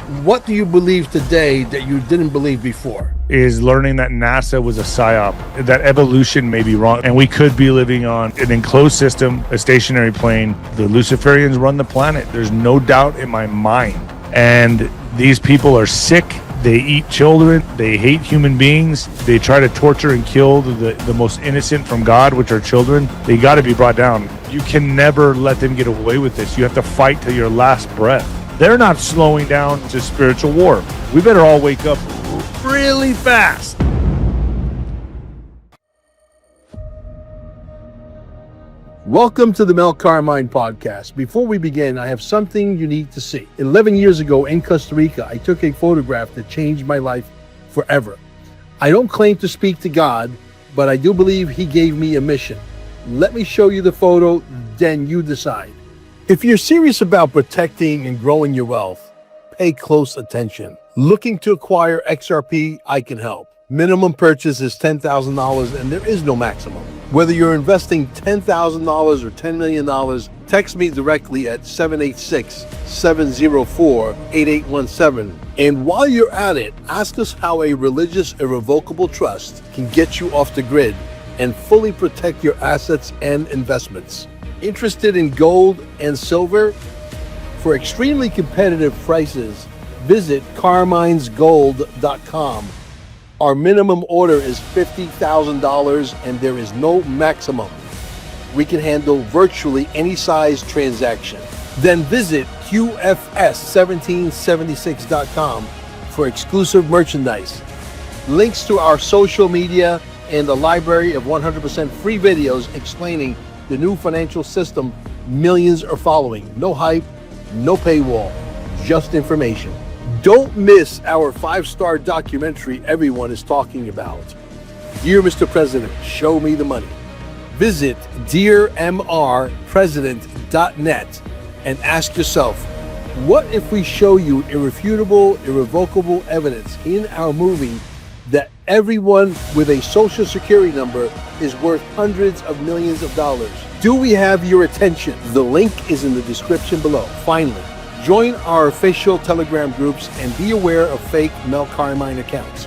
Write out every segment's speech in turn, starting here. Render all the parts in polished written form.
What do you believe today that you didn't believe before? Is learning that NASA was a psyop, that evolution may be wrong, and we could be living on an enclosed system, a stationary plane. The Luciferians run the planet. There's no doubt in my mind. And these people are sick. They eat children. They hate human beings. They try to torture and kill the most innocent from God, which are children. They got to be brought down. You can never let them get away with this. You have to fight till your last breath. They're not slowing down to spiritual war. We better all wake up really fast. Welcome to the Mel Carmine podcast. Before we begin, I have something you need to see. 11 years ago in Costa Rica, I took a photograph that changed my life forever. I don't claim to speak to God, but I do believe he gave me a mission. Let me show you the photo, then you decide. If you're serious about protecting and growing your wealth, pay close attention. Looking to acquire XRP, I can help. Minimum purchase is $10,000 and there is no maximum. Whether you're investing $10,000 or $10 million, text me directly at 786-704-8817. And while you're at it, ask us how a religious irrevocable trust can get you off the grid and fully protect your assets and investments. Interested in gold and silver? For extremely competitive prices, visit carminesgold.com. Our minimum order is $50,000 and there is no maximum. We can handle virtually any size transaction. Then visit QFS1776.com for exclusive merchandise, links to our social media, and a library of 100% free videos explaining the new financial system millions are following. No hype, no paywall, just information. Don't miss our 5-star documentary everyone is talking about. Dear Mr. President, show me the money. Visit dearmrpresident.net and ask yourself, what if we show you irrefutable, irrevocable evidence in our movie that everyone with a social security number is worth hundreds of millions of dollars? Do we have your attention? The link is in the description below. Finally, join our official Telegram groups and be aware of fake Mel Carmine accounts.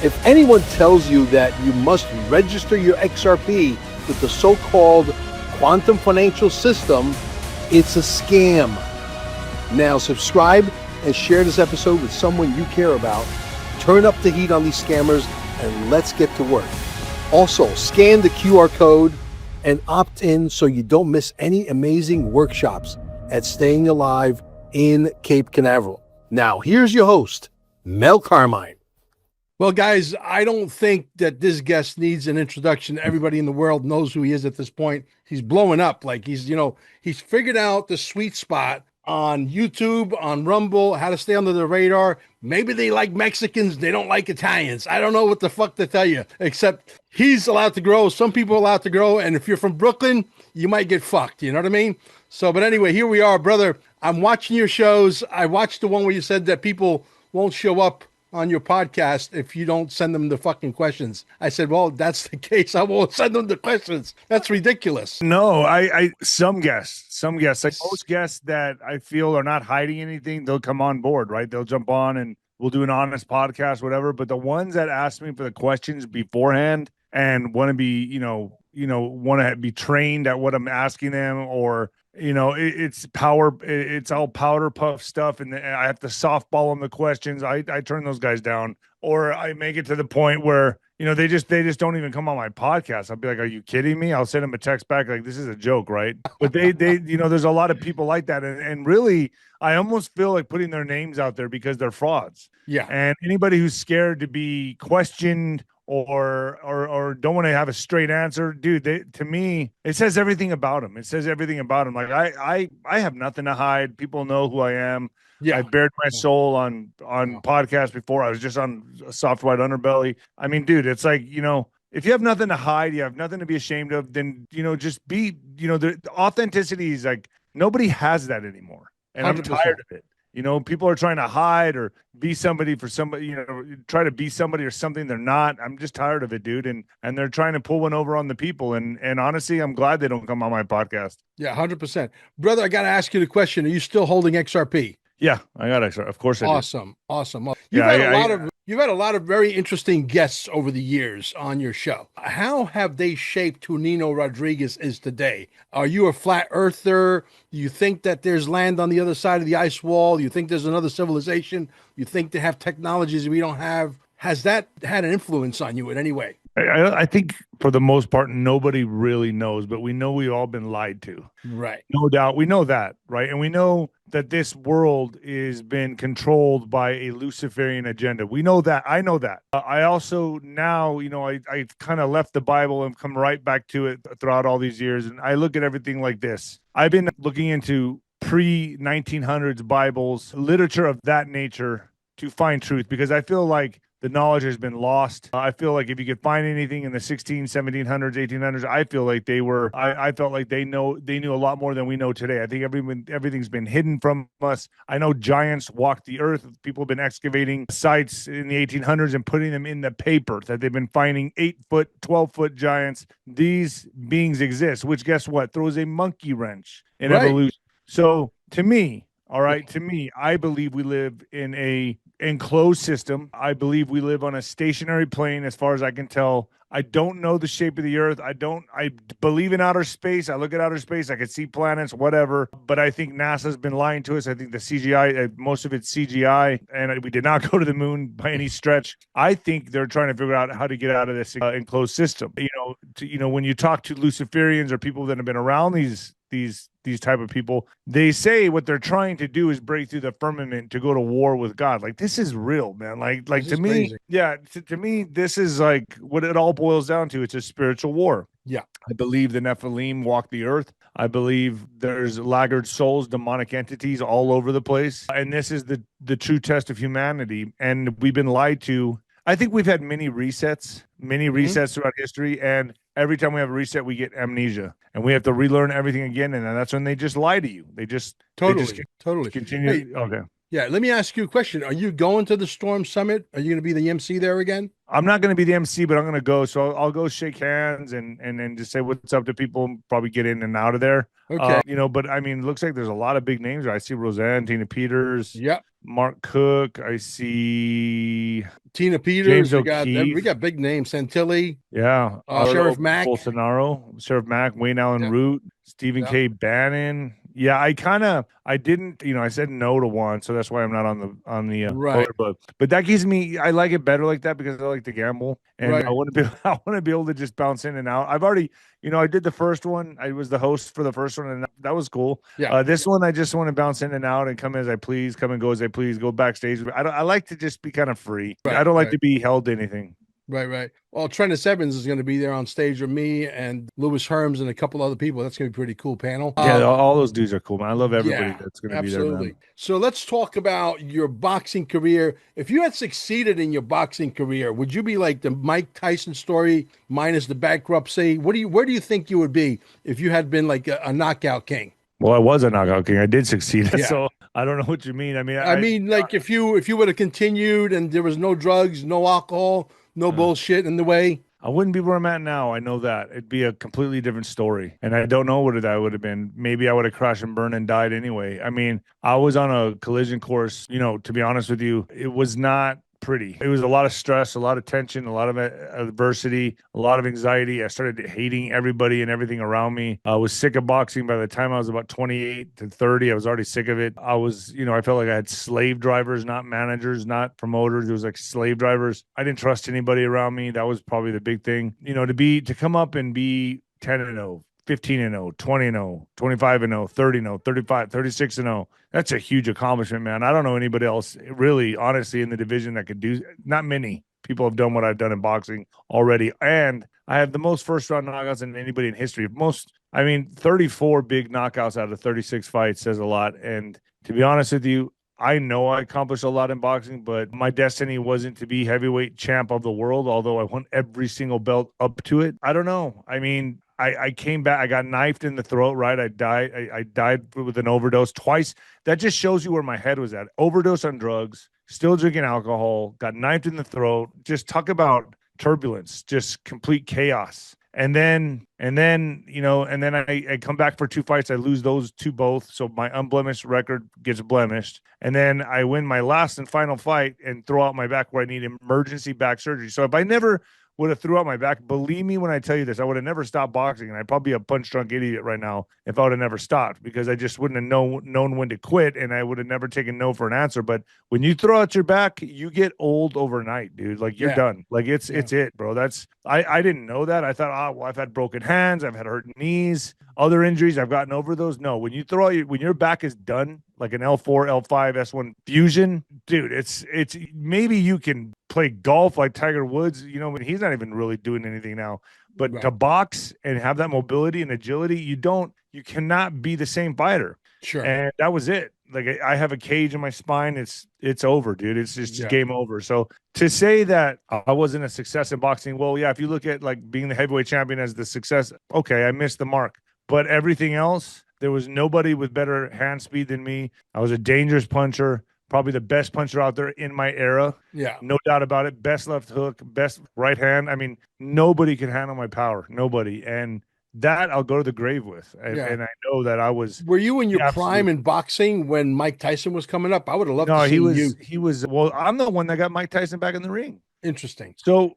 If anyone tells you that you must register your XRP with the so-called quantum financial system, it's a scam. Now subscribe and share this episode with someone you care about. Turn up the heat on these scammers and let's get to work. Also, scan the QR code and opt in so you don't miss any amazing workshops at Staying Alive in Cape Canaveral. Now, here's your host, Mel Carmine. Well, guys, I don't think that this guest needs an introduction. Everybody in the world knows who he is at this point. He's blowing up. Like he's figured out the sweet spot on YouTube, on Rumble, how to stay under the radar. Maybe they like Mexicans, they don't like Italians. I don't know what the fuck to tell you, except he's allowed to grow. Some people are allowed to grow. And if you're from Brooklyn, you might get fucked. You know what I mean? So, but anyway, here we are, brother. I'm watching your shows. I watched the one where you said that people won't show up on your podcast if you don't send them the fucking questions. I said, well, that's the case. I won't send them the questions. That's ridiculous. No, some guests, like most guests that I feel are not hiding anything, they'll come on board, right? They'll jump on and we'll do an honest podcast, whatever. But the ones that ask me for the questions beforehand and want to be, want to be trained at what I'm asking them, or it's all powder puff stuff, and I have to softball them the questions. I turn those guys down, or I make it to the point where they just don't even come on my podcast. I'll be like, are you kidding me? I'll send them a text back like, this is a joke, right? But they there's a lot of people like that, and really I almost feel like putting their names out there because they're frauds. Yeah. And anybody who's scared to be questioned or don't want to have a straight answer, dude, to me, it says everything about them. It says everything about them. Like I have nothing to hide. People know who I am. Yeah. I bared my soul on podcasts before. I was just on Soft White Underbelly. I mean, dude, it's like, if you have nothing to hide, you have nothing to be ashamed of, then, just be, the authenticity is like, nobody has that anymore. And 100%. I'm tired of it. People are trying to hide or be somebody for somebody, try to be somebody or something they're not. I'm just tired of it, dude. And they're trying to pull one over on the people. And honestly, I'm glad they don't come on my podcast. Yeah, 100%. Brother, I got to ask you the question. Are you still holding XRP? Yeah, I got extra. Of course I do. Awesome. Awesome. Well, Yeah, you've had a lot of very interesting guests over the years on your show. How have they shaped who Nino Rodriguez is today? Are you a flat earther? Do you think that there's land on the other side of the ice wall? Do you think there's another civilization? You think they have technologies we don't have? Has that had an influence on you in any way? I think for the most part, nobody really knows, but we know we've all been lied to. Right. No doubt. We know that, right? And we know that this world is been controlled by a Luciferian agenda. We know that. I know that. I also now, I kind of left the Bible and come right back to it throughout all these years. And I look at everything like this. I've been looking into pre 1900s Bibles, literature of that nature to find truth because I feel like the knowledge has been lost. I feel like if you could find anything in the 1700s, 1800s, I feel like I felt like they knew a lot more than we know today. I think everything's been hidden from us. I know giants walked the earth. People have been excavating sites in the 1800s and putting them in the paper that they've been finding 8-foot, 12-foot giants. These beings exist, which guess what? Throws a monkey wrench in evolution. So to me, I believe we live in a enclosed system. I believe we live on a stationary plane as far as I can tell. I don't know the shape of the earth. I believe in outer space. I look at outer space. I can see planets, whatever. But I think NASA's been lying to us. I think the CGI, most of it's CGI, and we did not go to the moon by any stretch. I think they're trying to figure out how to get out of this enclosed system. When you talk to Luciferians or people that have been around these type of people, they say what they're trying to do is break through the firmament to go to war with God. Like, this is real, man. Like to me, crazy. Yeah, to me, this is like what it all boils down to. It's a spiritual war. Yeah. I believe the Nephilim walk the earth. I believe there's laggard souls, demonic entities all over the place. And this is the true test of humanity. And we've been lied to. I think we've had many resets throughout history, and every time we have a reset, we get amnesia, and we have to relearn everything again, and then that's when they just lie to you. They just totally continue. Hey, okay. Yeah, let me ask you a question. Are you going to the Storm Summit? Are you going to be the MC there again? I'm not going to be the MC, but I'm going to go. So I'll go shake hands and then just say what's up to people and probably get in and out of there. Okay. But I mean, it looks like there's a lot of big names. I see Roseanne, Tina Peters. Yeah. Mark Cook. I see Tina Peters. James O'Keefe. We got big names. Santilli. Yeah. Sheriff Mack. Bolsonaro. Sheriff Mack. Wayne Allen Root. Stephen K. Bannon. Yeah, I didn't, I said no to one, so that's why I'm not on the right. But that gives me, I like it better like that because I like to gamble, and I want to be able to just bounce in and out. I've already, I did the first one. I was the host for the first one, and that was cool. Yeah. This one, I just want to bounce in and out and come as I please, come and go as I please, go backstage. I like to just be kind of free. Right, I don't like to be held to anything. Right. Well, Trentus Evans is going to be there on stage with me and Louis Herms and a couple other people. That's going to be a pretty cool panel. Yeah, all those dudes are cool, man. I love everybody that's going to be there. Absolutely. So let's talk about your boxing career. If you had succeeded in your boxing career, would you be like the Mike Tyson story minus the bankruptcy? Where do you think you would be if you had been like a knockout king? Well, I was a knockout king. I did succeed. Yeah. So I don't know what you mean. I mean, like if you would have continued and there was no drugs, no alcohol, no bullshit in the way, I wouldn't be where I'm at now. I know that. It'd be a completely different story. And I don't know what that would have been. Maybe I would have crashed and burned and died anyway. I mean, I was on a collision course, to be honest with you. It was not pretty. It was a lot of stress, a lot of tension, a lot of adversity, a lot of anxiety. I started hating everybody and everything around me. I was sick of boxing by the time I was about 28 to 30. I was already sick of it. I was, I felt like I had slave drivers, not managers, not promoters. It was like slave drivers. I didn't trust anybody around me. That was probably the big thing, to come up and be 10-0. 15-0, 20-0, 25-0, 30-0, 35, 36-0. That's a huge accomplishment, man. I don't know anybody else really, honestly, in the division that could do. Not many people have done what I've done in boxing already. And I have the most first-round knockouts than anybody in history. 34 big knockouts out of 36 fights says a lot. And to be honest with you, I know I accomplished a lot in boxing, but my destiny wasn't to be heavyweight champ of the world, although I won every single belt up to it. I don't know. I mean, I came back. I got knifed in the throat, right? I died with an overdose twice. That just shows you where my head was at. Overdose on drugs, still drinking alcohol, got knifed in the throat. Just talk about turbulence, just complete chaos. And then I come back for 2 fights. I lose those two both. So my unblemished record gets blemished. And then I win my last and final fight and throw out my back where I need emergency back surgery. So if I never would have threw out my back, believe me when I tell you this, I would have never stopped boxing. And I'd probably be a punch drunk idiot right now if I would have never stopped, because I just wouldn't have known when to quit, and I would have never taken no for an answer. But when you throw out your back, you get old overnight, dude. Like, you're done. Like, it's it, bro. I didn't know that. I thought, well, I've had broken hands, I've had hurt knees, other injuries, I've gotten over those. No, when you throw out when your back is done, like an L4, L5, S1 fusion, dude, it's maybe you can play golf like Tiger Woods, when he's not even really doing anything now. But to box and have that mobility and agility, you cannot be the same fighter. Sure. And that was it. Like, I have a cage in my spine. It's over, dude. It's just game over. So to say that I wasn't a success in boxing, well, yeah, if you look at like being the heavyweight champion as the success, okay, I missed the mark. But everything else, there was nobody with better hand speed than me. I was a dangerous puncher, probably the best puncher out there in my era. Yeah. No doubt about it. Best left hook, best right hand. I mean, nobody can handle my power. Nobody. And that I'll go to the grave with. And I know that I was. Were you in your prime in boxing when Mike Tyson was coming up? I would have loved to see you. He was. Well, I'm the one that got Mike Tyson back in the ring. Interesting. So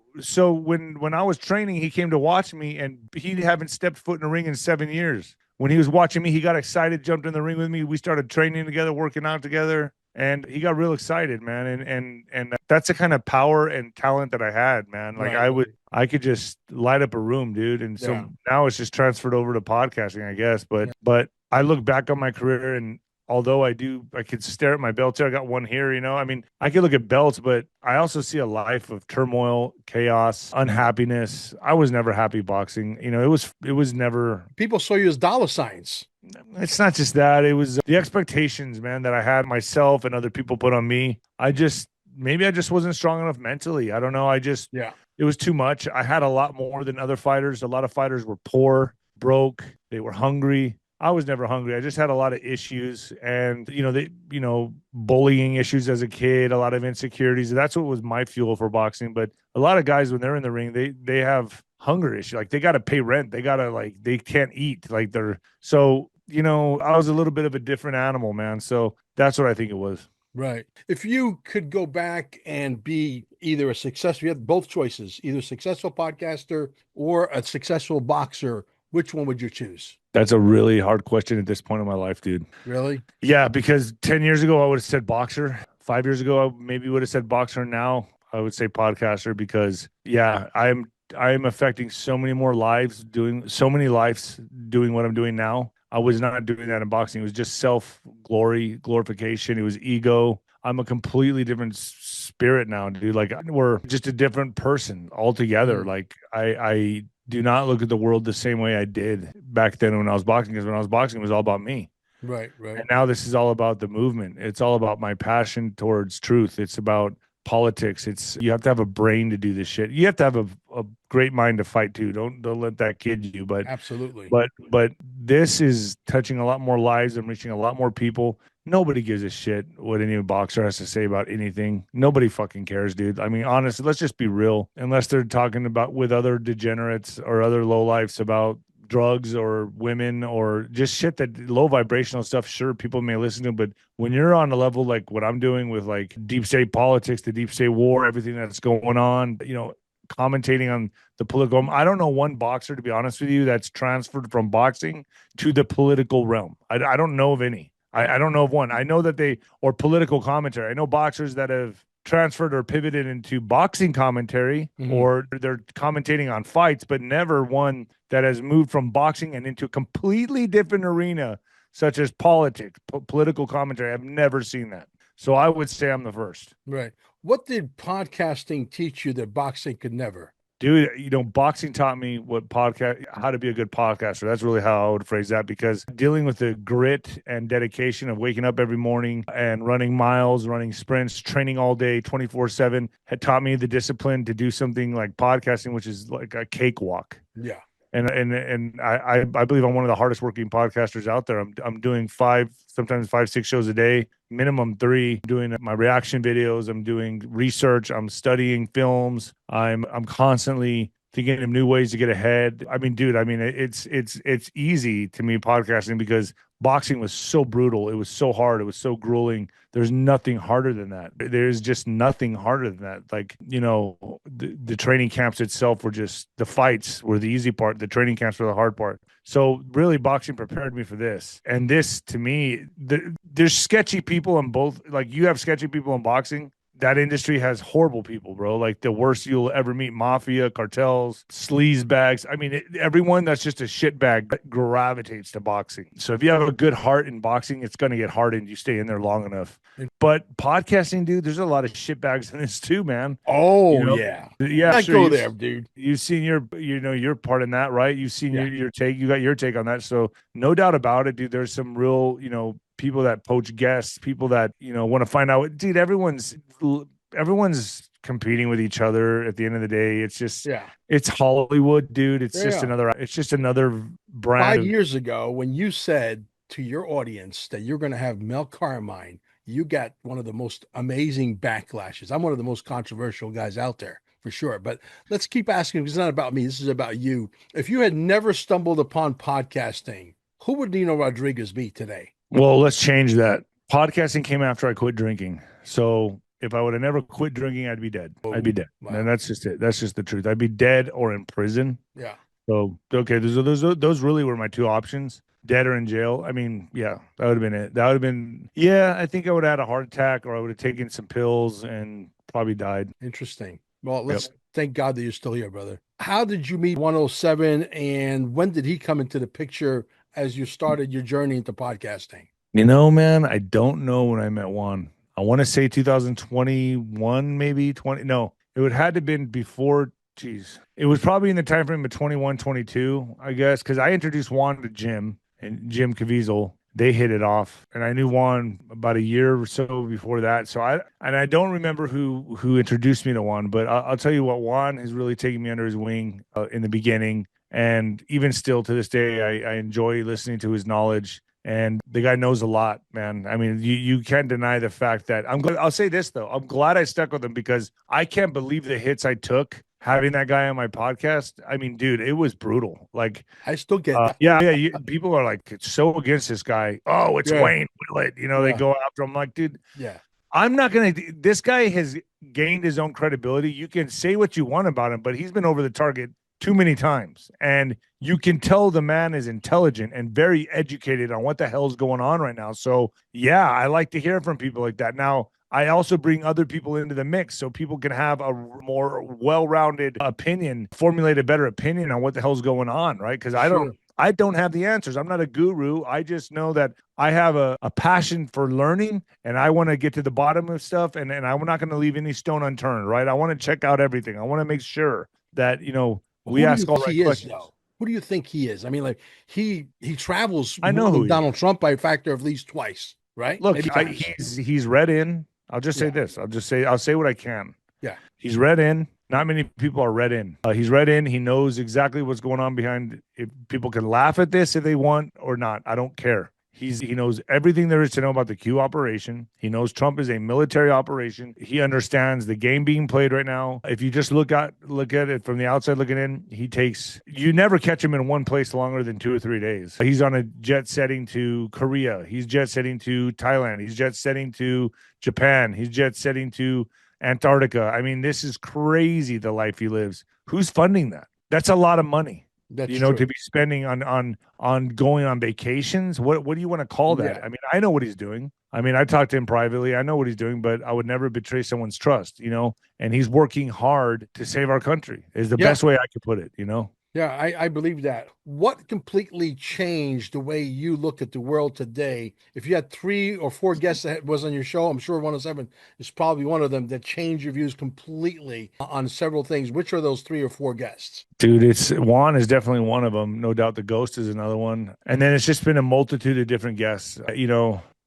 when I was training, he came to watch me, and he hadn't stepped foot in a ring in 7 years. When he was watching me, he got excited, jumped in the ring with me. We started training together, working out together, and he got real excited, man. And that's the kind of power and talent that I had, man. Like, I could just light up a room, dude. And so now it's just transferred over to podcasting, I guess. But I look back on my career, and although I could stare at my belts here. I got one here, I mean, I could look at belts, but I also see a life of turmoil, chaos, unhappiness. I was never happy boxing. It was never. People saw you as dollar signs. It's not just that. It was the expectations, man, that I had myself and other people put on me. Maybe I just wasn't strong enough mentally. I don't know. It was too much. I had a lot more than other fighters. A lot of fighters were poor, broke. They were hungry. I was never hungry. I just had a lot of issues, and bullying issues as a kid, a lot of insecurities. That's what was my fuel for boxing. But a lot of guys, when they're in the ring, they have hunger issue. Like, they got to pay rent. They got to, they can't eat. I was a little bit of a different animal, man. So that's what I think it was. Right. If you could go back and be either a successful, you have both choices, either a successful podcaster or a successful boxer, which one would you choose? That's a really hard question at this point in my life, dude. Really? Yeah, because 10 years ago, I would have said boxer. 5 years ago, I maybe would have said boxer. Now, I would say podcaster, because, I am affecting so many more lives, doing what I'm doing now. I was not doing that in boxing. It was just glorification. It was ego. I'm a completely different spirit now, dude. Like, we're just a different person altogether. Like, I do not look at the world the same way I did back then when I was boxing, because when I was boxing, it was all about me. Right. And now this is all about the movement. It's all about my passion towards truth. It's about politics. You have to have a brain to do this shit. You have to have a great mind to fight too. Don't let that kid you. But absolutely. But this is touching a lot more lives and reaching a lot more people. Nobody gives a shit what any boxer has to say about anything. Nobody fucking cares, dude. I mean, honestly, let's just be real. Unless they're talking about with other degenerates or other lowlifes about drugs or women or just shit, that low vibrational stuff, sure, people may listen to, but when you're on a level like what I'm doing with like deep state politics, the deep state war, everything that's going on, commentating on the political, I don't know one boxer, to be honest with you, that's transferred from boxing to the political realm. I don't know of any. I don't know of one. I know that or political commentary. I know boxers that have transferred or pivoted into boxing commentary, or they're commentating on fights, but never one that has moved from boxing and into a completely different arena, such as politics, political commentary. I've never seen that. So I would say I'm the first. Right. What did podcasting teach you that boxing could never? Dude, boxing taught me how to be a good podcaster. That's really how I would phrase that, because dealing with the grit and dedication of waking up every morning and running miles, running sprints, training all day, 24/7, had taught me the discipline to do something like podcasting, which is like a cakewalk. Yeah. And I believe I'm one of the hardest working podcasters out there. I'm doing 5, sometimes 5, 6 shows a day, minimum 3, doing my reaction videos. I'm doing research. I'm studying films. I'm constantly thinking of new ways to get ahead. I mean, dude, I mean, it's easy to me podcasting because boxing was so brutal. It was so hard. It was so grueling. There's nothing harder than that. There's just nothing harder than that. Like, you know, the training camps itself were just, the fights were the easy part. The training camps were the hard part. So really boxing prepared me for this. And this, to me, there's sketchy people in both. Like, you have sketchy people in boxing. That industry has horrible people, bro. Like the worst you'll ever meet: mafia, cartels, sleaze bags. I mean, everyone that's just a shitbag gravitates to boxing. So if you have a good heart in boxing, it's going to get hardened. You stay in there long enough. But podcasting, dude, there's a lot of shitbags in this too, man. Oh, you know? yeah. I Sure, go there, dude. You've seen your part in that, right? You've seen your take. You got your take on that. So no doubt about it, dude. There's some real, people that poach guests, people that, want to find out. Dude, everyone's competing with each other at the end of the day. It's just, it's Hollywood, dude. It's just another brand. 5 years ago, when you said to your audience that you're going to have Mel Carmine, you got one of the most amazing backlashes. I'm one of the most controversial guys out there, for sure. But let's keep asking, because it's not about me. This is about you. If you had never stumbled upon podcasting, who would Nino Rodriguez be today? Well, let's change that. Podcasting came after I quit drinking. So if I would have never quit drinking, I'd be dead. I'd be dead. Wow. And that's just it. That's just the truth. I'd be dead or in prison. Yeah. So, okay, those really were my two options. Dead or in jail. I mean, yeah, that would have been it. That would have been, I think I would have had a heart attack, or I would have taken some pills and probably died. Interesting. Well, let's thank God that you're still here, brother. How did you meet 107, and when did he come into the picture as you started your journey into podcasting? Man, I don't know when I met Juan. I want to say 2021, maybe 20. No, it would had to have been before. Geez, it was probably in the time frame of 21, 22, I guess, because I introduced Juan to Jim and Jim Caviezel. They hit it off, and I knew Juan about a year or so before that. So I don't remember who introduced me to Juan, but I'll tell you what, Juan has really taken me under his wing in the beginning, and even still to this day, I enjoy listening to his knowledge. And the guy knows a lot, man. I mean, you can't deny the fact that I'll say this though. I'm glad I stuck with him, because I can't believe the hits I took having that guy on my podcast. I mean, dude, it was brutal. Like, I still get that. People are like so against this guy. Oh, it's Wayne Willett. They go after him. Like, dude, I'm not going to. This guy has gained his own credibility. You can say what you want about him, but he's been over the target too many times, and you can tell the man is intelligent and very educated on what the hell's going on right now. So I like to hear from people like that. Now, I also bring other people into the mix so people can have a more well-rounded opinion, formulate a better opinion on what the hell's going on, right? Because I don't have the answers. I'm not a guru. I just know that I have a passion for learning, and I want to get to the bottom of stuff, and I'm not going to leave any stone unturned, right? I want to check out everything. I want to make sure that, we ask all the right questions. Who do you think he is? I mean, like, he travels. I know who Donald Trump by a factor of at least twice, right? Look, he's read in. I'll just say this. I'll say what I can. Yeah. He's read in. Not many people are read in. He's read in. He knows exactly what's going on behind. If people can laugh at this if they want or not, I don't care. He knows everything there is to know about the Q operation. He knows Trump is a military operation. He understands the game being played right now. If you just look at it from the outside looking in, you never catch him in one place longer than 2 or 3 days. He's on a jet setting to Korea. He's jet setting to Thailand. He's jet setting to Japan. He's jet setting to Antarctica. I mean, this is crazy, the life he lives. Who's funding that? That's a lot of money. That's true. To be spending on going on vacations. What do you want to call that? I mean, I know what he's doing. I mean, I talked to him privately. I know what he's doing, but I would never betray someone's trust, and he's working hard to save our country is the best way I could put it, Yeah, I believe that. What completely changed the way you look at the world today? If you had 3 or 4 guests that was on your show, I'm sure 107 is probably one of them that changed your views completely on several things. Which are those 3 or 4 guests? Dude, Juan is definitely one of them. No doubt the Ghost is another one. And then it's just been a multitude of different guests.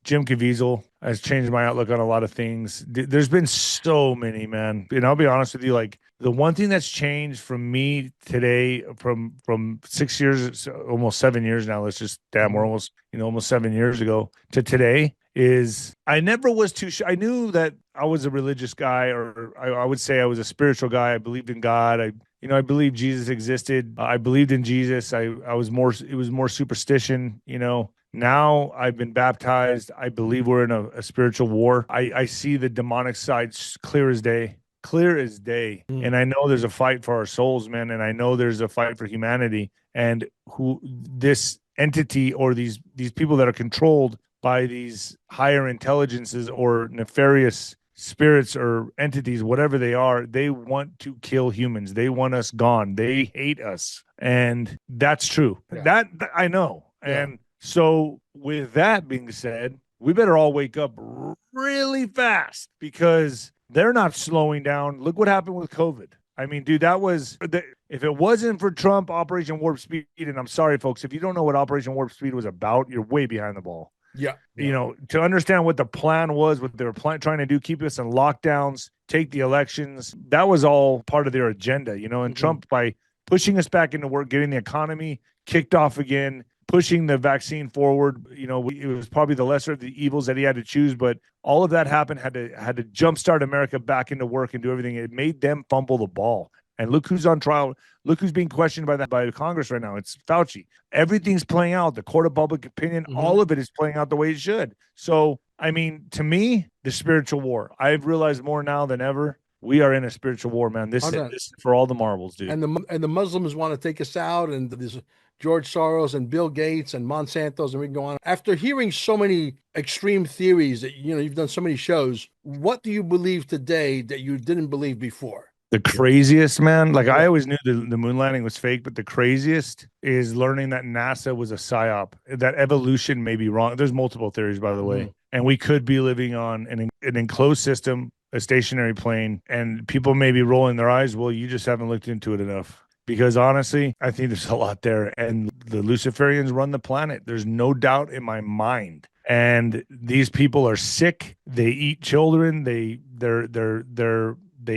Jim Caviezel has changed my outlook on a lot of things. There's been so many, man. And I'll be honest with you, like the one thing that's changed from me today, from 6 years, almost 7 years now. Let's just we're almost almost 7 years ago to today. Is I never was too sure. I knew that I was a religious guy, or I would say I was a spiritual guy. I believed in God. I believed Jesus existed. I believed in Jesus. I was more, it was more superstition, Now I've been baptized. I believe we're in a spiritual war. I see the demonic side clear as day. Clear as day. And I know there's a fight for our souls, man. And I know there's a fight for humanity. And who this entity or these people that are controlled by these higher intelligences or nefarious spirits or entities, whatever they are, they want to kill humans. They want us gone. They hate us. And that's true. Yeah. That I know. Yeah. And so with that being said, we better all wake up really fast because they're not slowing down. Look what happened with COVID. I mean, dude, if it wasn't for Trump, Operation Warp Speed, and I'm sorry, folks, if you don't know what Operation Warp Speed was about, you're way behind the ball. Yeah. To understand what the plan was, what they were trying to do, keep us in lockdowns, take the elections, that was all part of their agenda, and Trump, by pushing us back into work, getting the economy kicked off again, pushing the vaccine forward, it was probably the lesser of the evils that he had to choose, but all of that happened, had to jumpstart America back into work and do everything. It made them fumble the ball. And look who's on trial. Look who's being questioned by Congress right now. It's Fauci. Everything's playing out. The court of public opinion, all of it is playing out the way it should. So, I mean, to me, the spiritual war. I've realized more now than ever. We are in a spiritual war, man. This is for all the marbles, dude. And the Muslims want to take us out, and there's George Soros and Bill Gates and Monsanto's, and we can go on. After hearing so many extreme theories that you've done so many shows, what do you believe today that you didn't believe before? The craziest, man. Like I always knew the moon landing was fake, but the craziest is learning that NASA was a psyop, that evolution may be wrong. There's multiple theories, by the way. And we could be living on an enclosed system, a stationary plane, and people may be rolling their eyes. Well, you just haven't looked into it enough. Because honestly, I think there's a lot there. And the Luciferians run the planet. There's no doubt in my mind. And these people are sick. They eat children. They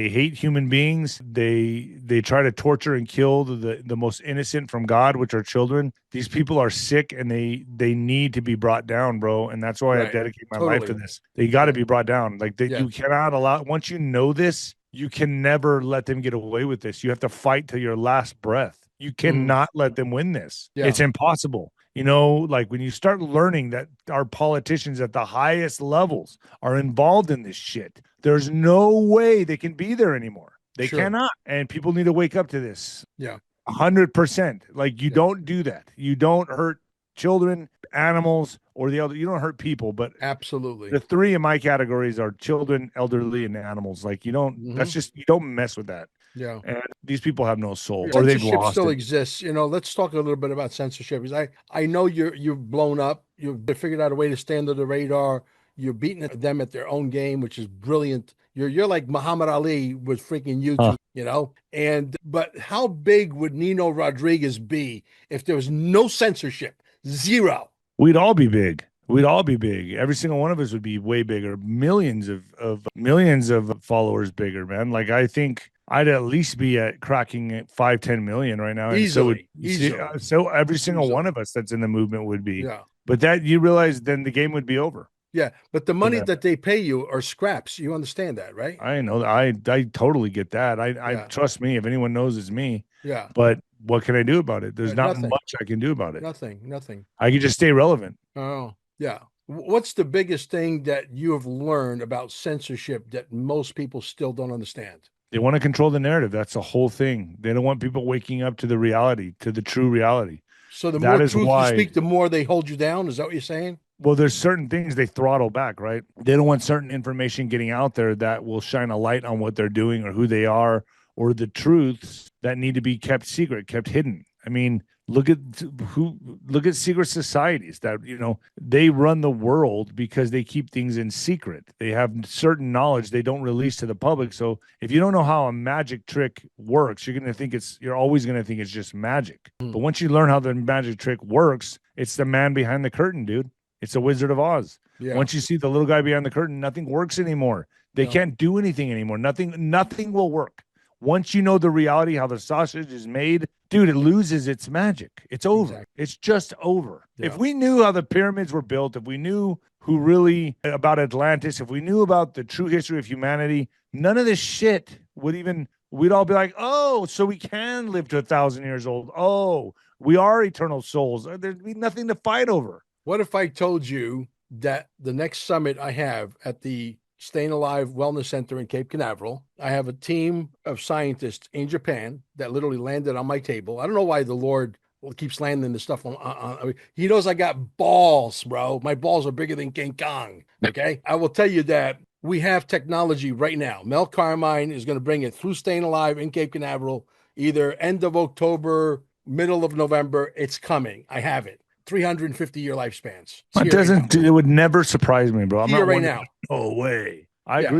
hate human beings. They try to torture and kill the most innocent from God, which are children. These people are sick, and they need to be brought down, bro. And that's why I dedicate my life to this. They got to be brought down. Like you cannot allow. Once you know this, you can never let them get away with this. You have to fight till your last breath. You cannot let them win this. It's impossible. Like when you start learning that our politicians at the highest levels are involved in this shit, there's no way they can be there anymore. They cannot. And people need to wake up to this. 100%. Like you don't do that. You don't hurt children, animals, or the other. You don't hurt people, but absolutely the three in my categories are children, elderly, and animals. Like you don't, that's just, you don't mess with that. Yeah. And these people have no soul, or they've Censorship lost still it. exists. Let's talk a little bit about censorship, because I know you've blown up. You've figured out a way to stay under the radar. You're beating them at their own game, which is brilliant. You're like Muhammad Ali with freaking YouTube, but how big would Nino Rodriguez be if there was no censorship? Zero. We'd all be big. We'd all be big. Every single one of us would be way bigger. Millions of followers bigger, man. Like I think I'd at least be at cracking at 5-10 million right now. Easily. So every single one of us that's in the movement would be. Yeah. But that you realize then the game would be over. Yeah, but the money that they pay you are scraps. You understand that, right? I know. I totally get that. I trust me. If anyone knows, it's me. Yeah. But what can I do about it? There's not much I can do about it. Nothing. I can just stay relevant. Oh, yeah. What's the biggest thing that you have learned about censorship that most people still don't understand? They want to control the narrative. That's the whole thing. They don't want people waking up to the reality, to the true reality. So the more truth you speak, the more they hold you down. Is that what you're saying? Well, there's certain things they throttle back, right? They don't want certain information getting out there that will shine a light on what they're doing or who they are, or the truths that need to be kept secret, kept hidden. I mean, look at secret societies that, they run the world because they keep things in secret. They have certain knowledge they don't release to the public. So if you don't know how a magic trick works, you're always going to think it's just magic. But once you learn how the magic trick works, it's the man behind the curtain, dude. It's a Wizard of Oz. Yeah. Once you see the little guy behind the curtain, nothing works anymore. They can't do anything anymore. Nothing will work. Once you know the reality, how the sausage is made, dude, it loses its magic. It's over. Exactly. It's just over. Yeah. If we knew how the pyramids were built, if we knew who really about Atlantis, if we knew about the true history of humanity, none of this shit would even, we'd all be like, oh, so we can live to 1,000 years old. Oh, we are eternal souls. There'd be nothing to fight over. What if I told you that the next summit I have at the Staying Alive Wellness Center in Cape Canaveral, I have a team of scientists in Japan that literally landed on my table. I don't know why the Lord keeps landing the stuff on he knows I got balls, bro. My balls are bigger than King Kong. Okay. I will tell you that we have technology right now. Mel Carmine is going to bring it through Staying Alive in Cape Canaveral, either end of October, middle of November. It's coming. I have it. 350-year lifespans. It would never surprise me, bro. I'm not right now. No way. I agree.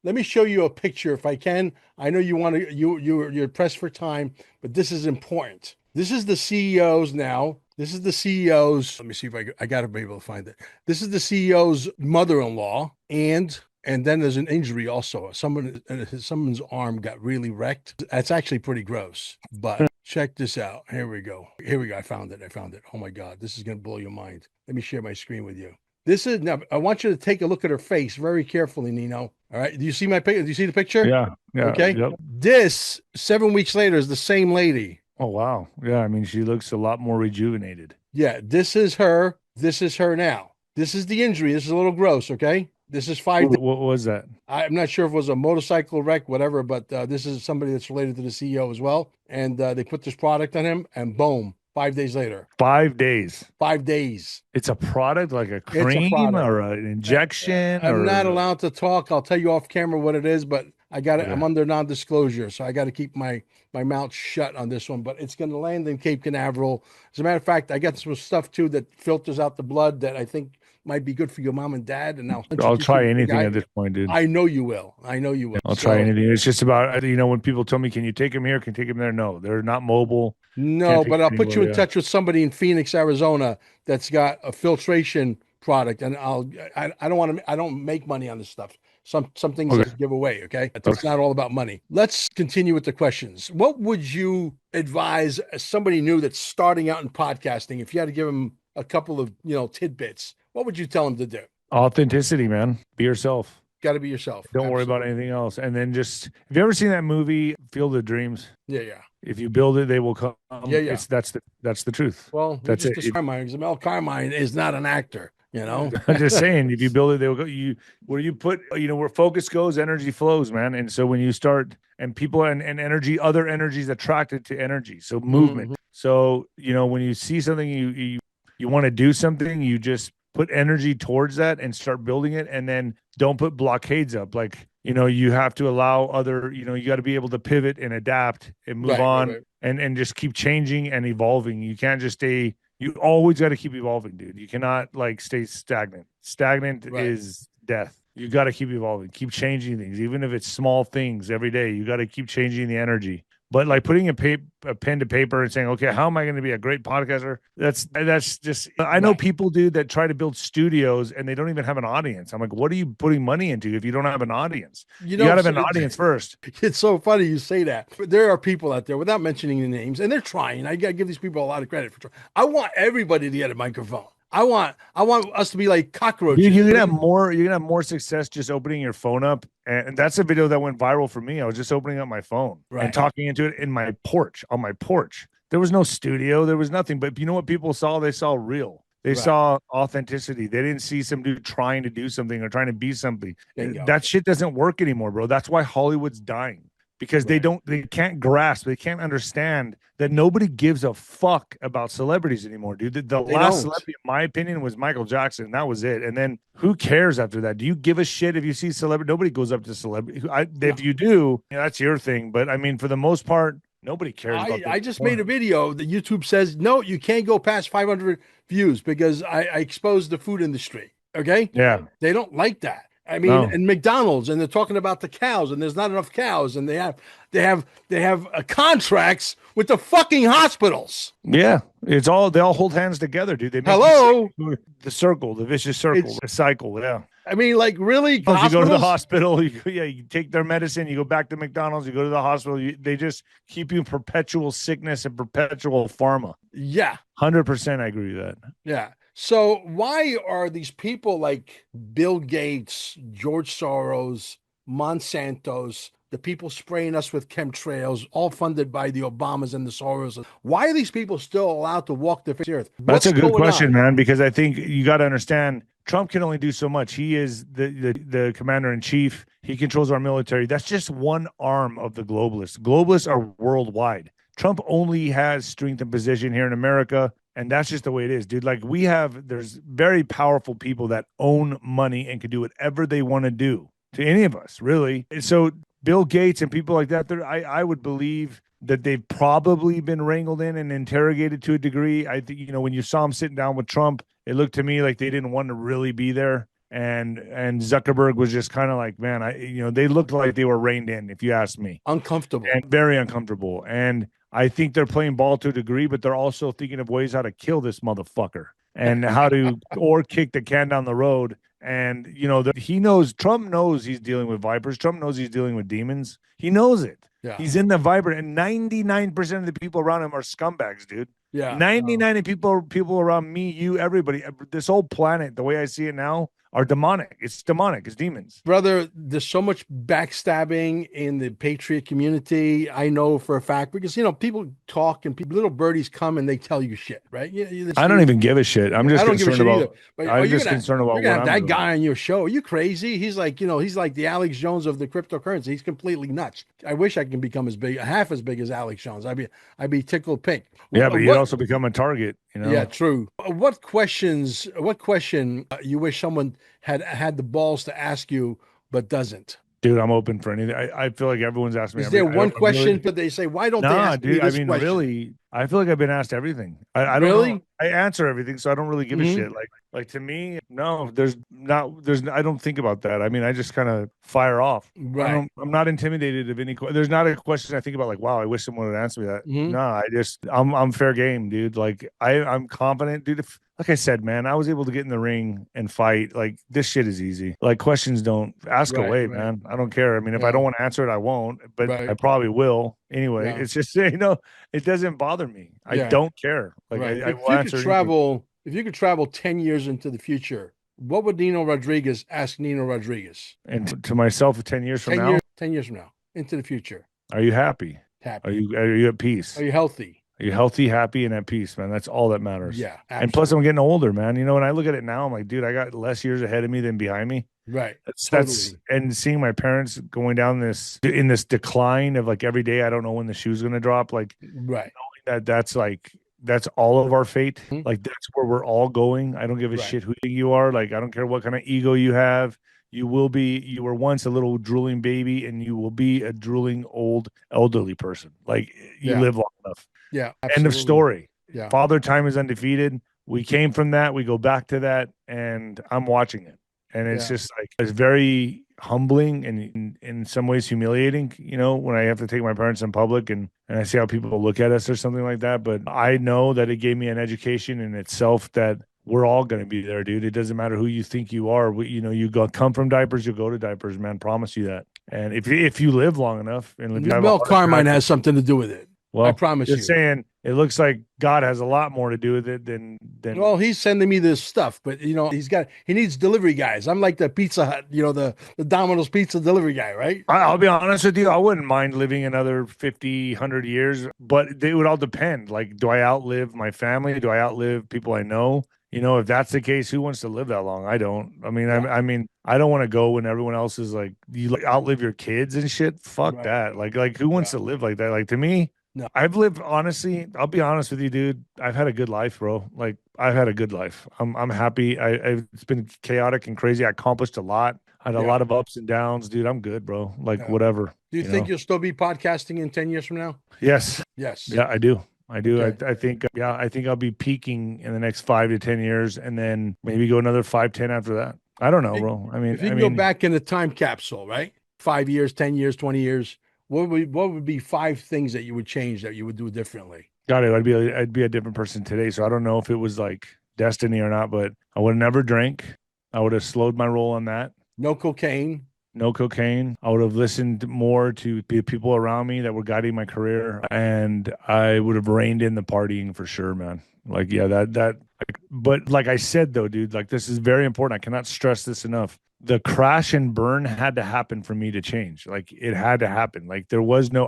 Let me show you a picture if I can. I know you want to you're pressed for time, but this is important. This is the CEO's now. This is the CEO's. Let me see if I got to be able to find it. This is the CEO's mother-in-law, and then there's an injury also. Someone's arm got really wrecked. That's actually pretty gross. But check this out. Here we go. I found it. Oh my God, this is gonna blow your mind. Let me share my screen with you. This is now. I want you to take a look at her face very carefully, Nino. All right. Do you see my picture? Do you see the picture? Yeah. Okay. Yep. This 7 weeks later is the same lady. Oh wow. Yeah. I mean, she looks a lot more rejuvenated. Yeah. This is her. This is her now. This is the injury. This is a little gross. Okay. This is 5 days. What was that? I'm not sure if it was a motorcycle wreck, whatever, but this is somebody that's related to the CEO as well. And they put this product on him, and boom, 5 days later. 5 days. 5 days. It's a product, like a cream or an injection. I'm not allowed to talk. I'll tell you off camera what it is, but I got it. I'm under non-disclosure, so I got to keep my mouth shut on this one. But it's going to land in Cape Canaveral. As a matter of fact, I got some stuff too that filters out the blood that I think might be good for your mom and dad. And I'll try anything at this point, dude. I know you will. I'll try anything. It's just about, when people tell me, can you take them here? Can you take them there? No, they're not mobile. No, but I'll put you in touch with somebody in Phoenix, Arizona that's got a filtration product. And I don't make money on this stuff. Some things I give away. Okay. It's not all about money. Let's continue with the questions. What would you advise somebody new that's starting out in podcasting? If you had to give them a couple of, tidbits, what would you tell them to do? Authenticity, man. Be yourself. Got to be yourself. Don't worry about anything else. And then have you ever seen that movie, Field of Dreams? Yeah. If you build it, they will come. Yeah. That's the truth. Well, that's it. Mel Carmine is not an actor. I'm just saying, if you build it, they will go. Where you put, where focus goes, energy flows, man. And so when you start, and people and energy, other energies attracted to energy. So movement. Mm-hmm. So when you see something, you want to do something, you just put energy towards that and start building it, and then don't put blockades up. Like, you have to allow other, you got to be able to pivot and adapt and move on. Right. And just keep changing and evolving. You can't just stay, you always got to keep evolving, dude. You cannot stay stagnant. Stagnant is death. You got to keep evolving, keep changing things, even if it's small things every day. You got to keep changing the energy. But putting a pen to paper and saying, okay, how am I going to be a great podcaster? That's just, I know people, dude, that try to build studios and they don't even have an audience. I'm like, what are you putting money into if you don't have an audience? You got to have an audience first. It's so funny you say that. But there are people out there, without mentioning the names, and they're trying. I got to give these people a lot of credit for trying. I want everybody to get a microphone. I want us to be like cockroaches. You're gonna have more success just opening your phone up, and that's a video that went viral for me. I was just opening up my phone and talking into it on my porch. There was no studio, there was nothing. But you know what people saw? They saw real. They saw authenticity. They didn't see some dude trying to do something or trying to be something. That shit doesn't work anymore, bro. That's why Hollywood's dying. Because they can't grasp, they can't understand that nobody gives a fuck about celebrities anymore, dude. The last celebrity, in my opinion, was Michael Jackson. That was it. And then who cares after that? Do you give a shit if you see celebrity? Nobody goes up to celebrity. If you do, that's your thing. But I mean, for the most part, nobody cares. I just made a video that YouTube says, no, you can't go past 500 views because I exposed the food industry. Okay. Yeah. They don't like that. I mean, No. and McDonald's, and they're talking about the cows, and there's not enough cows, and they have contracts with the fucking hospitals. Yeah, they all hold hands together, dude. They make you Hello, sick. The circle, the vicious circle, it's. the cycle. Yeah. I mean, like really, Once you go to the hospitals. hospital, you take their medicine, you go back to McDonald's, you go to the hospital. They just keep you in perpetual sickness and perpetual pharma. Yeah, 100%, I agree with that. yeah. So why are these people like Bill Gates, George Soros, Monsanto's, the people spraying us with chemtrails, all funded by the Obamas and the Soros? Why are these people still allowed to walk the face of the earth? That's What's a good going question, on? man, because I think you got to understand Trump can only do so much. He is the commander in chief. He controls our military. That's just one arm of the globalists. Globalists are worldwide. Trump only has strength and position here in America. And that's just the way it is, dude. Like there's very powerful people that own money and can do whatever they want to do to any of us, really. And so Bill Gates and people like that, I would believe that they've probably been wrangled in and interrogated to a degree. I think, when you saw him sitting down with Trump, it looked to me like they didn't want to really be there. And Zuckerberg was just kind of like, man, they looked like they were reined in, if you ask me. Uncomfortable. And very uncomfortable. And I think they're playing ball to a degree, but they're also thinking of ways how to kill this motherfucker and how to or kick the can down the road. And Trump knows he's dealing with vipers. Trump knows he's dealing with demons. He knows it. Yeah. He's in the viper, and 99% of the people around him are scumbags, dude. Yeah. 99 of people around me, you, everybody, this whole planet, the way I see it now, are demonic. It's demonic. It's demons. Brother, there's so much backstabbing in the patriot community. I know for a fact because people talk and little birdies come and they tell you shit, right? I don't even give a shit. I'm just concerned about. I'm just concerned about you're gonna what have I'm that doing. guy on your show. Are you crazy? He's like, he's like the Alex Jones of the cryptocurrency. He's completely nuts. I wish I can become half as big as Alex Jones. I'd be tickled pink. Yeah, but you'd also become a target. Yeah, true. What question you wish someone had the balls to ask you but doesn't? Dude, I'm open for anything. I feel like everyone's asked me. Is there one question that they say, why don't they ask me this question? Really, I feel like I've been asked everything. I don't Really? know. I answer everything, so I don't really give a shit. Like to me, no, I don't think about that. I mean, I just kind of fire off. Right. I'm not intimidated of any. There's not a question I think about like, wow, I wish someone would answer me that. No, I'm fair game, dude. Like I'm confident, dude. Like I said, man, I was able to get in the ring and fight. Like this shit is easy. Like questions don't ask away, man. I don't care. I mean, if I don't want to answer it, I won't, but I probably will anyway. It's just, it doesn't bother me. I don't care. Like I will answer anything. If you could travel 10 years into the future, what would Nino Rodriguez ask Nino Rodriguez? And to myself 10 years from now? 10 years from now, into the future. Are you happy? Happy. Are you at peace? Are you healthy? Are you healthy, happy, and at peace, man? That's all that matters. Yeah. Absolutely. And plus, I'm getting older, man. When I look at it now, I'm like, dude, I got less years ahead of me than behind me. Right. That's and seeing my parents going down this decline of like every day, I don't know when the shoe's gonna drop. Like, right. Knowing that's all of our fate. Like that's where we're all going. I don't give a shit who you are. Like, I don't care what kind of ego you have. You were once a little drooling baby, and you will be a drooling old elderly person. Like you live long enough. Yeah. Absolutely. End of story. Yeah. Father Time is undefeated. We came from that. We go back to that, and I'm watching it. And it's just like, it's very humbling and in some ways humiliating, when I have to take my parents in public and I see how people look at us or something like that. But I know that it gave me an education in itself that we're all going to be there, dude. It doesn't matter who you think you are. Come from diapers, you'll go to diapers, man. Promise you that. And if you live long enough and Carmine has something to do with it. Well, I promise you. Saying it looks like God has a lot more to do with it than. Well, he's sending me this stuff, but he needs delivery guys. I'm like the Pizza Hut, the Domino's pizza delivery guy, right? I'll be honest with you. I wouldn't mind living another 50, 100 years, but it would all depend. Like, do I outlive my family? Do I outlive people I know? If that's the case, who wants to live that long? I don't. I mean, I don't want to go when everyone else is like, you outlive your kids and shit. Fuck that. Like who wants to live like that? Like to me. No, I've lived, honestly, I'll be honest with you, dude. I've had a good life, bro. Like I've had a good life. I'm happy. It's been chaotic and crazy. I accomplished a lot. I had a lot of ups and downs, dude. I'm good, bro. Like whatever. Do you think you'll still be podcasting in 10 years from now? Yes. Yes. Yeah, I do. Okay. I think I'll be peaking in the next 5 to 10 years and then maybe go another 5, 10 after that. I don't know, bro. If you can go back in the time capsule, right? 5 years, 10 years, 20 years, what would be 5 things that you would change that you would do differently? got it. I'd be a different person today. So I don't know if it was like destiny or not, but I would have never drank. I would have slowed my roll on that. No cocaine. No cocaine. I would have listened more to the people around me that were guiding my career, and I would have reined in the partying for sure, man. Like, yeah, but like I said, though, dude, like this is very important. I cannot stress this enough. The crash and burn had to happen for me to change. Like, it had to happen. Like, there was no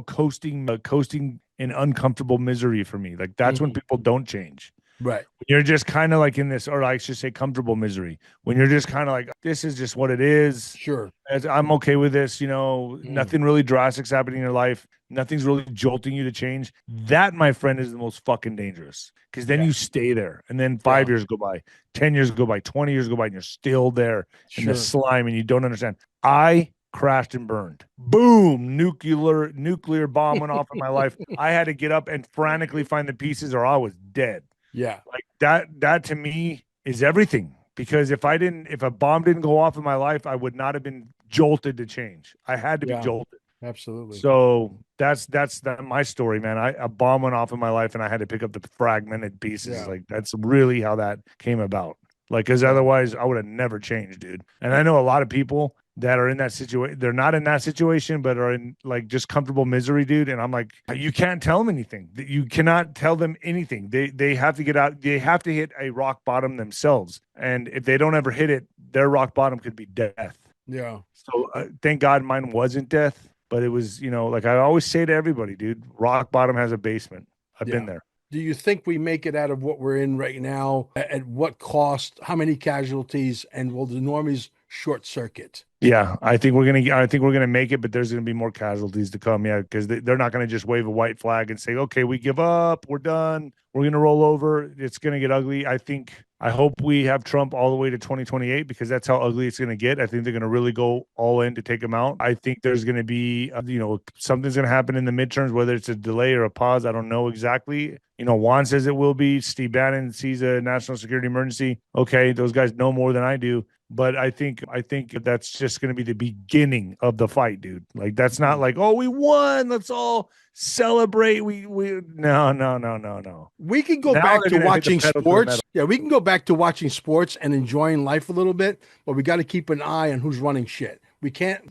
coasting in uncomfortable misery for me. Like, that's when people don't change. Right. You're just kind of like in this, or I should say comfortable misery, when you're just kind of like, this is just what it is. Sure. I'm okay with this, nothing really drastic's happening in your life. Nothing's really jolting you to change. That, my friend, is the most fucking dangerous, because then you stay there, and then 5 years go by, 10 years go by, 20 years go by, and you're still there in the slime, and you don't understand. I crashed and burned. Boom! Nuclear bomb went off in my life. I had to get up and frantically find the pieces, or I was dead. Yeah. Like that to me is everything, because if a bomb didn't go off in my life, I would not have been jolted to change. I had to be jolted. Absolutely. So that's my story, man. A bomb went off in my life and I had to pick up the fragmented pieces. Yeah. Like, that's really how that came about. Like, because otherwise I would have never changed, dude. And I know a lot of people that are in that situation. They're not in that situation, but are in like just comfortable misery, dude. And I'm like, you can't tell them anything. You cannot tell them anything. They have to get out. They have to hit a rock bottom themselves. And if they don't ever hit it, their rock bottom could be death. Yeah. So thank God mine wasn't death, but it was, like I always say to everybody, dude, rock bottom has a basement. I've been there. Do you think we make it out of what we're in right now? At what cost? How many casualties? And will the normies short circuit? Yeah, I think we're gonna make it, but there's gonna be more casualties to come. Yeah, because they're not gonna just wave a white flag and say, "Okay, we give up, we're done, we're gonna roll over." It's gonna get ugly. I hope we have Trump all the way to 2028, because that's how ugly it's gonna get. I think they're gonna really go all in to take him out. I think there's gonna be, something's gonna happen in the midterms, whether it's a delay or a pause. I don't know exactly. Juan says it will be. Steve Bannon sees a national security emergency. Okay, those guys know more than I do. But I think that's just going to be the beginning of the fight, dude. Like, that's not like, oh, we won, let's all celebrate. No. We can go back to watching sports. Yeah, we can go back to watching sports and enjoying life a little bit, but we got to keep an eye on who's running shit. We can't,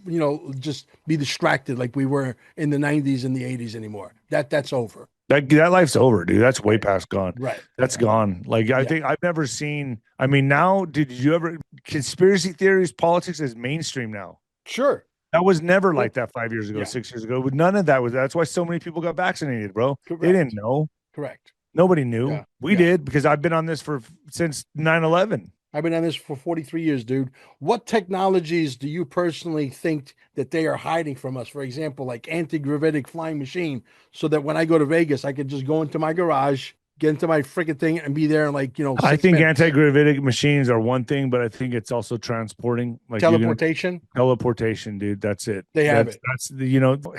just be distracted like we were in the 90s and the 80s anymore. That's over. That life's over, dude. That's way past gone. Right. That's gone. Like, I think I've never seen, now, did you ever, conspiracy theories, politics is mainstream now. Sure. That was never like that 5 years ago, 6 years ago. None of that that's why so many people got vaccinated, bro. Correct. They didn't know. Correct. Nobody knew. Yeah. We did, because I've been on this since 9/11. I've been on this for 43 years, dude. What technologies do you personally think that they are hiding from us? For example, like anti-gravitic flying machine, so that when I go to Vegas, I could just go into my garage, get into my freaking thing, and be there in like, I think anti-gravitic machines are one thing, but I think it's also transporting. Like teleportation. Teleportation, dude. That's it. They have it. That's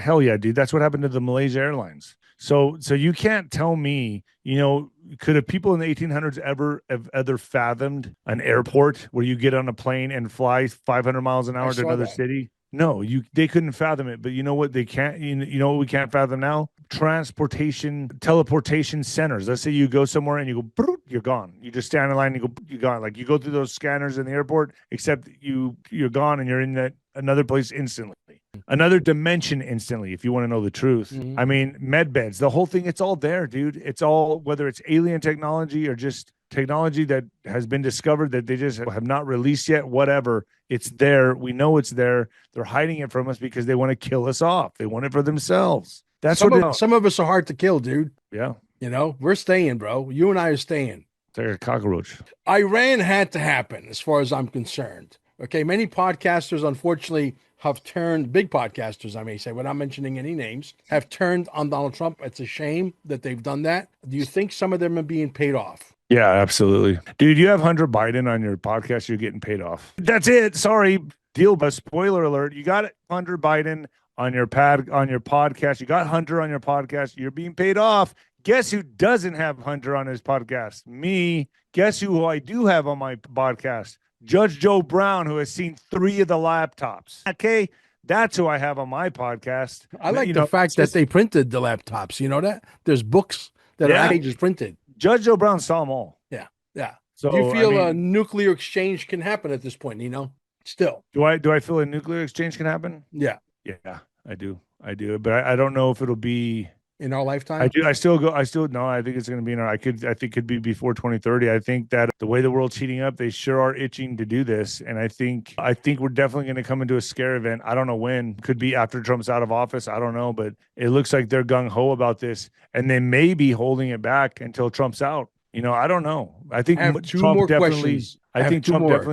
hell yeah, dude. That's what happened to the Malaysia Airlines. So you can't tell me, could have people in the 1800s ever fathomed an airport where you get on a plane and fly 500 miles an hour to another city? No, they couldn't fathom it. But you know what they can't, what we can't fathom now? Teleportation centers. Let's say you go somewhere and you go, you're gone. You just stand in line and you're gone. Like, you go through those scanners in the airport, except you're gone and you're in another place instantly. Another dimension instantly, if you want to know the truth. Mm-hmm. I mean, med beds, the whole thing, it's all there, dude. It's all, whether it's alien technology or just technology that has been discovered that they just have not released yet, whatever, it's there. We know it's there. They're hiding it from us because they want to kill us off. They want it for themselves. That's some of us are hard to kill, dude. Yeah. We're staying, bro. You and I are staying. It's like a cockroach. Iran had to happen, as far as I'm concerned. Okay, many podcasters, unfortunately, have turned, big podcasters, I may say, without mentioning any names, have turned on Donald Trump. It's a shame that they've done that. Do you think some of them are being paid off? Yeah, absolutely. Dude, you have Hunter Biden on your podcast, you're getting paid off. That's it. Sorry. But spoiler alert, you got Hunter Biden on your podcast. You got Hunter on your podcast. You're being paid off. Guess who doesn't have Hunter on his podcast? Me. Guess who I do have on my podcast? Judge Joe Brown, who has seen 3 of the laptops. Okay, that's who I have on my podcast. I like the fact that they printed the laptops. You know that? There's books that are actually just printed. Judge Joe Brown saw them all. Yeah, yeah. So do you feel a nuclear exchange can happen at this point, Nino? Still. Do I feel a nuclear exchange can happen? Yeah. Yeah, I do. But I don't know if it'll be in our lifetime. I think it's going to be I think it could be before 2030. I think that the way the world's heating up, they sure are itching to do this. And I think we're definitely going to come into a scare event. I don't know when. Could be after Trump's out of office. I don't know, but it looks like they're gung-ho about this, and they may be holding it back until Trump's out. I don't know. I think Trump definitely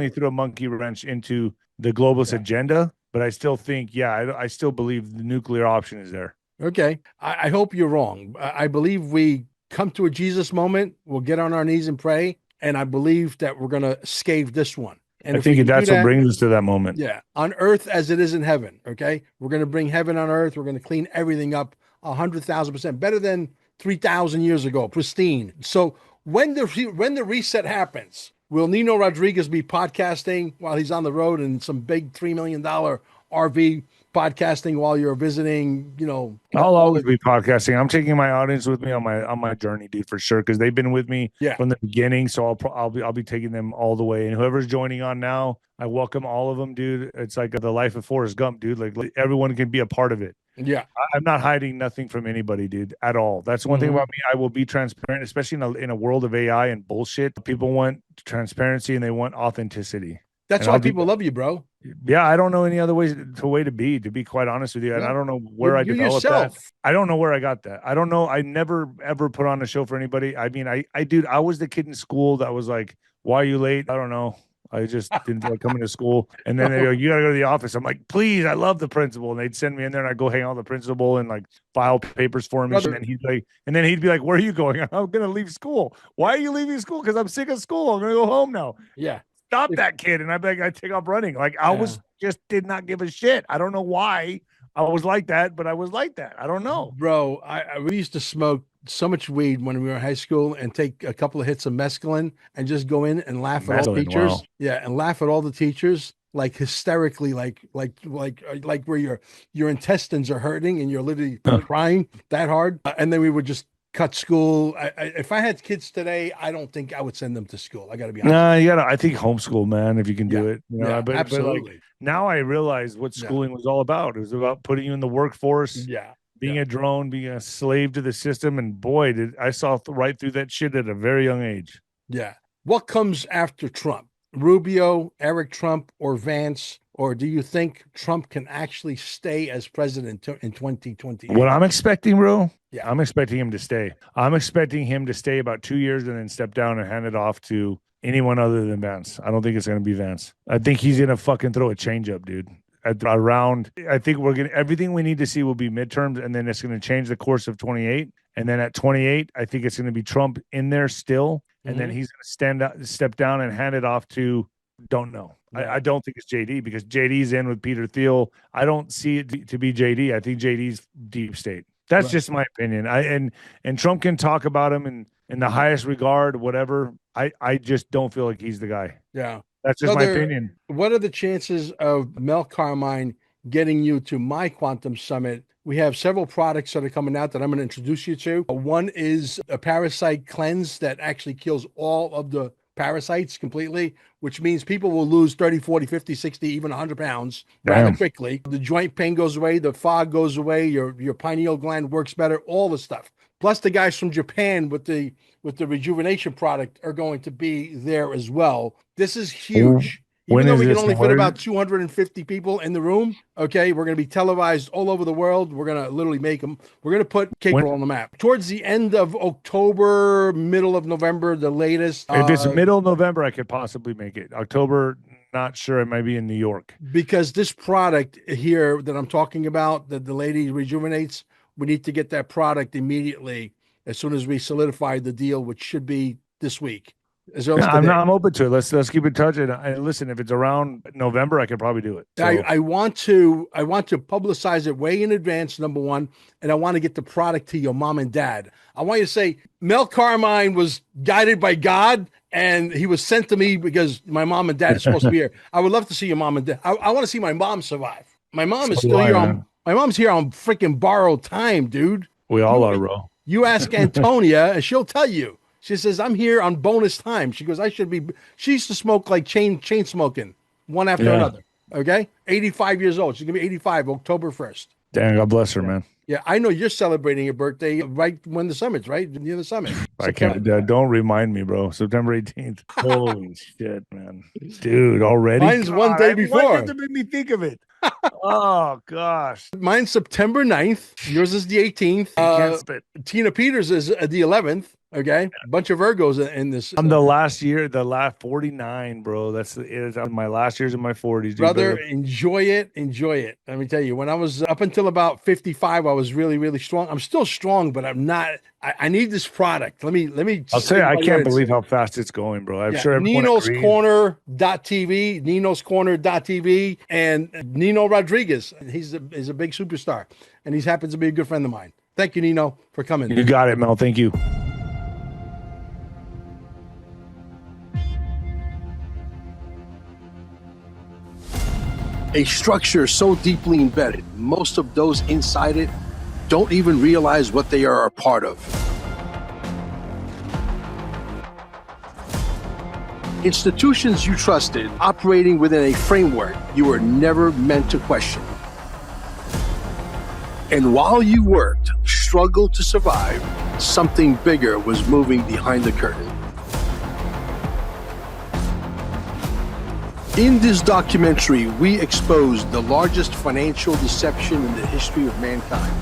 threw a monkey wrench into the globalist agenda, but I still think, I still believe the nuclear option is there. Okay. I hope you're wrong. I believe we come to a Jesus moment. We'll get on our knees and pray. And I believe that we're going to scathe this one. And I think that's what brings us to that moment. Yeah. On earth as it is in heaven. Okay. We're going to bring heaven on earth. We're going to clean everything up 100,000% better than 3,000 years ago. Pristine. So when the reset happens, will Nino Rodriguez be podcasting while he's on the road in some big $3 million RV podcasting while you're visiting, I'll always be podcasting. I'm taking my audience with me on my journey, dude, for sure, because they've been with me from the beginning. So I'll be taking them all the way. And whoever's joining on now, I welcome all of them, dude. It's like the life of Forrest Gump, dude. Like everyone can be a part of it. Yeah, I'm not hiding nothing from anybody, dude, at all. That's one thing about me. I will be transparent, especially in a world of AI and bullshit. People want transparency and they want authenticity. That's why people love you, bro. Yeah, I don't know any other way to be quite honest with you. And I don't know where I developed that. I don't know where I got that. I don't know. I never, ever put on a show for anybody. I mean, I was the kid in school that was like, why are you late? I don't know. I just didn't feel like coming to school. And then they go, you got to go to the office. I'm like, please, I love the principal. And they'd send me in there and I'd go hang out with the principal and like file papers for him. And then he'd be like, where are you going? I'm going to leave school. Why are you leaving school? Because I'm sick of school. I'm going to go home now. Yeah. Stop that kid. And I'd be like, I take off running. Like did not give a shit. I don't know why I was like that, but I was like that. I don't know. Bro, we used to smoke so much weed when we were in high school and take a couple of hits of mescaline and just go in and laugh at all the teachers. Wow. Yeah, and laugh at all the teachers like hysterically, like where your intestines are hurting and you're literally crying that hard. And then we would just cut school. If I had kids today, I don't think I would send them to school. I got to be honest. No, you gotta. I think homeschool, man, if you can do it. Absolutely. But like, now I realize what schooling was all about. It was about putting you in the workforce. Yeah. Being a drone, being a slave to the system, and boy, I saw right through that shit at a very young age. Yeah. What comes after Trump? Rubio, Eric Trump, or Vance? Or do you think Trump can actually stay as president in 2020? What I'm expecting, bro, I'm expecting him to stay. I'm expecting him to stay about 2 years and then step down and hand it off to anyone other than Vance. I don't think it's going to be Vance. I think he's going to fucking throw a changeup, dude. I think we're going to, everything we need to see will be midterms, and then it's going to change the course of 28. And then at 28, I think it's going to be Trump in there still. And then he's going to step down and hand it off to, don't know. Yeah. I don't think it's JD because JD's in with Peter Thiel. I don't see it to be JD. I think JD's deep state. That's just my opinion. And Trump can talk about him in the highest regard, whatever. I just don't feel like he's the guy. Yeah. That's just my opinion. What are the chances of Mel Carmine getting you to my Quantum Summit? We have several products that are coming out that I'm going to introduce you to. One is a parasite cleanse that actually kills all of the parasites completely, which means people will lose 30, 40, 50, 60, even 100 pounds rather quickly. The joint pain goes away. The fog goes away. Your pineal gland works better, all the stuff. Plus the guys from Japan with the rejuvenation product are going to be there as well. This is huge. Even though we can only fit about 250 people in the room, okay, we're going to be televised all over the world. We're going to literally make them. We're going to put Cape on the map. Towards the end of October, middle of November, the latest. If it's middle of November, I could possibly make it. October, not sure. It might be in New York. Because this product here that I'm talking about, that the lady rejuvenates, we need to get that product immediately as soon as we solidify the deal, which should be this week. I'm open to it. Let's keep in touch. And listen, if it's around November, I could probably do it. So. I want to publicize it way in advance, number one, and I want to get the product to your mom and dad. I want you to say Mel Carmine was guided by God And he was sent to me because my mom and dad are supposed to be here. I would love to see your mom and dad. I want to see my mom survive. My mom is still here on. My mom's here on freaking borrowed time, dude. We all are, bro. You ask Antonia, and she'll tell you. She says, "I'm here on bonus time." She goes, "I should be." She used to smoke like chain smoking, one after another. Okay, 85 years old. She's gonna be 85 October 1st. Damn, God bless her, man. Yeah, I know you're celebrating your birthday right when the summit's right near the summit. I can't. Don't remind me, bro. September 18th. Holy shit, man, dude! Already. Mine's one day before. Why did you make me think of it? Oh gosh. Mine's September 9th. Yours is the 18th. Tina Peters is the 11th. Okay, a bunch of Virgos in this. I'm the last 49, bro. That's my last year's in my 40s, brother. Enjoy it. Let me tell you, when I was up until about 55, I was really, really strong. I'm still strong, but I'm not. I need this product. Let me. I'll tell you, I can't believe how fast it's going, bro. I'm sure Nino's Corner.tv, Nino's Corner.tv, and Nino Rodriguez. He's a big superstar, and he happens to be a good friend of mine. Thank you, Nino, for coming. You got it, Mel. Thank you. A structure so deeply embedded, most of those inside it don't even realize what they are a part of. Institutions you trusted operating within a framework you were never meant to question. And while you worked, struggled to survive, something bigger was moving behind the curtain. In this documentary, we exposed the largest financial deception in the history of mankind.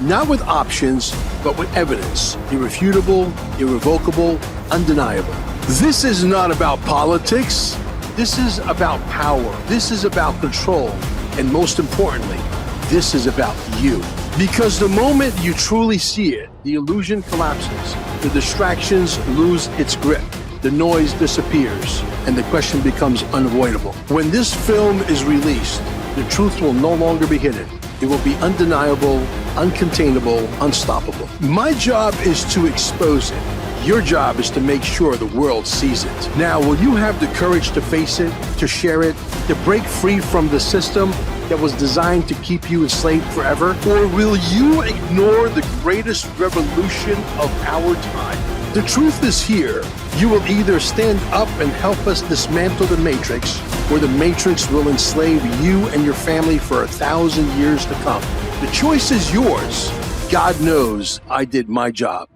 Not with options, but with evidence. Irrefutable, irrevocable, undeniable. This is not about politics. This is about power. This is about control. And most importantly, this is about you. Because the moment you truly see it, the illusion collapses. The distractions lose its grip. The noise disappears, and the question becomes unavoidable. When this film is released, the truth will no longer be hidden. It will be undeniable, uncontainable, unstoppable. My job is to expose it. Your job is to make sure the world sees it. Now, will you have the courage to face it, to share it, to break free from the system that was designed to keep you enslaved forever? Or will you ignore the greatest revolution of our time? The truth is here. You will either stand up and help us dismantle the Matrix, or the Matrix will enslave you and your family for 1,000 years to come. The choice is yours. God knows I did my job.